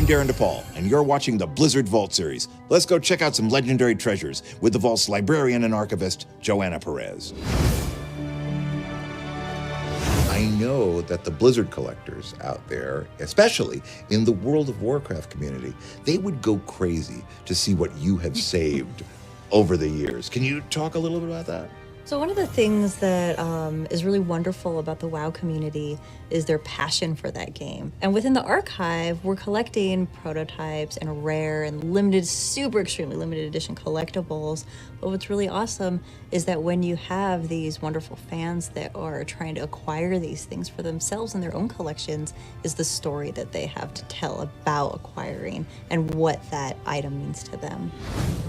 Darren DePaul, and you're watching the Blizzard Vault series. Let's go check out some legendary treasures with the Vault's librarian and archivist, Joanna Perez. I know that the Blizzard collectors out there, especially in the World of Warcraft community, they would go crazy to see what you have saved over the years. Can you talk a little bit about that? So one of the things that is really wonderful about the WoW community is their passion for that game. And within the archive, we're collecting prototypes and rare and limited, super extremely limited edition collectibles. But what's really awesome is that when you have these wonderful fans that are trying to acquire these things for themselves in their own collections, is the story that they have to tell about acquiring and what that item means to them.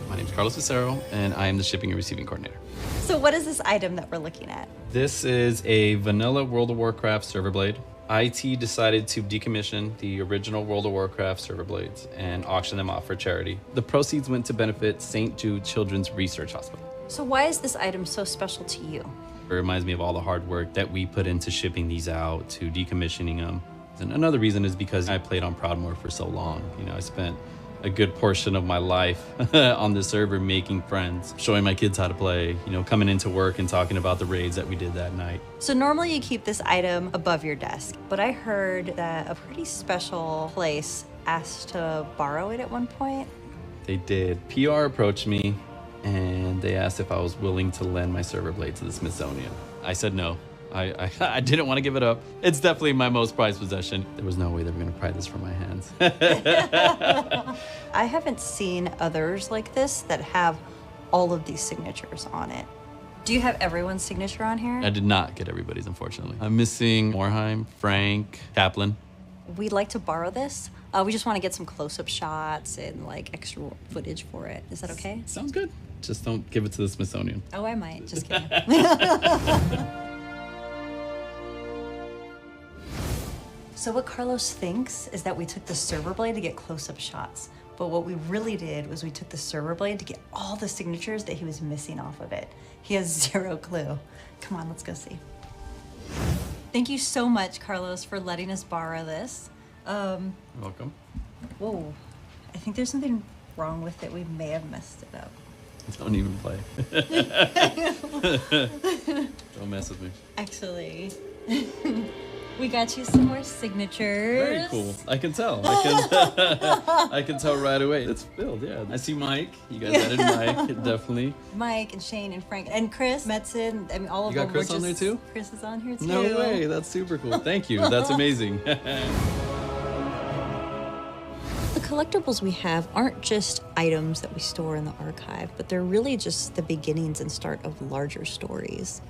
My name is Carlos Cicero, and I am the shipping and receiving coordinator. So what is this item that we're looking at? This is a vanilla World of Warcraft server blade. IT decided to decommission the original World of Warcraft server blades and auction them off for charity. The proceeds went to benefit St. Jude Children's Research Hospital. So why is this item so special to you? It reminds me of all the hard work that we put into shipping these out, to decommissioning them. And another reason is because I played on Proudmoore for so long. You know, I spent a good portion of my life on the server making friends, showing my kids how to play, you know, coming into work and talking about the raids that we did that night. So normally you keep this item above your desk, but I heard that a pretty special place asked to borrow it at one point. They did. PR approached me and they asked if I was willing to lend my server blade to the Smithsonian. I said no. I didn't want to give it up. It's definitely my most prized possession. There was no way they were going to pry this from my hands. I haven't seen others like this that have all of these signatures on it. Do you have everyone's signature on here? I did not get everybody's, unfortunately. I'm missing Morheim, Frank, Kaplan. We'd like to borrow this. We just want to get some close-up shots and like extra footage for it. Is that okay? Sounds good. Just don't give it to the Smithsonian. Oh, I might. Just kidding. So what Carlos thinks is that we took the server blade to get close-up shots. But what we really did was we took the server blade to get all the signatures that he was missing off of it. He has zero clue. Come on, let's go see. Thank you so much, Carlos, for letting us borrow this. You're welcome. Whoa, I think there's something wrong with it. We may have messed it up. Don't even play. Don't mess with me. Actually, we got you some more signatures. Very cool. I can tell. I can tell right away. It's filled, yeah. I see Mike. You guys added Mike, definitely. Mike and Shane and Frank and Chris Metzen. I mean, all of them. You got Chris on there too? Chris is on here too. No way. That's super cool. Thank you. That's amazing. The collectibles we have aren't just items that we store in the archive, but they're really just the beginnings and start of larger stories.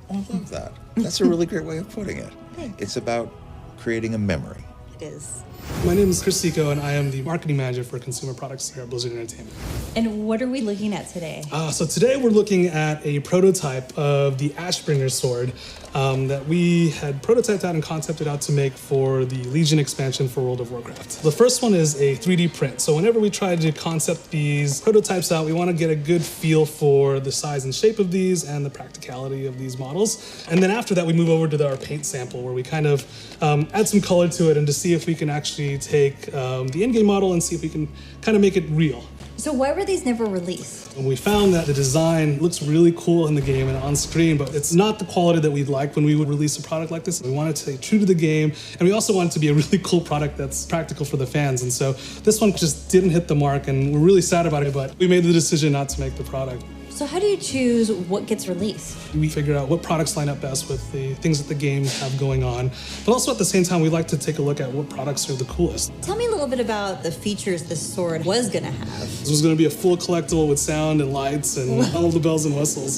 I love that. That's a really great way of putting it. It's about creating a memory. It is. My name is Chris Seco, and I am the marketing manager for consumer products here at Blizzard Entertainment. And what are we looking at today? So today we're looking at a prototype of the Ashbringer sword that we had prototyped out and concepted out to make for the Legion expansion for World of Warcraft. The first one is a 3D print. So whenever we try to concept these prototypes out, we want to get a good feel for the size and shape of these and the practicality of these models. And then after that, we move over to our paint sample where we kind of add some color to it and to see if we can actually take the in-game model and see if we can kind of make it real. So why were these never released? And we found that the design looks really cool in the game and on screen, but it's not the quality that we'd like when we would release a product like this. We wanted to stay true to the game, and we also wanted it to be a really cool product that's practical for the fans. And so this one just didn't hit the mark, and we're really sad about it, but we made the decision not to make the product. So how do you choose what gets released? We figure out what products line up best with the things that the games have going on. But also at the same time, we like to take a look at what products are the coolest. Tell me a little bit about the features this sword was gonna have. This was gonna be a full collectible with sound and lights and all the bells and whistles.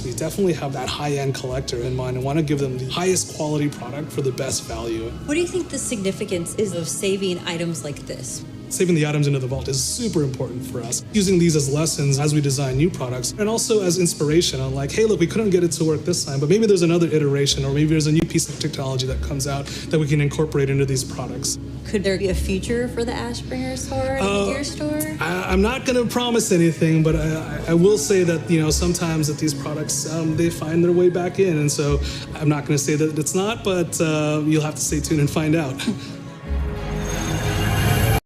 We definitely have that high-end collector in mind and want to give them the highest quality product for the best value. What do you think the significance is of saving items like this? Saving the items into the vault is super important for us. Using these as lessons as we design new products and also as inspiration on like, hey, look, we couldn't get it to work this time, but maybe there's another iteration or maybe there's a new piece of technology that comes out that we can incorporate into these products. Could there be a future for the Ashbringer sword in your store? I'm not going to promise anything, but I will say that, you know, sometimes that these products, they find their way back in. And so I'm not going to say that it's not, but you'll have to stay tuned and find out.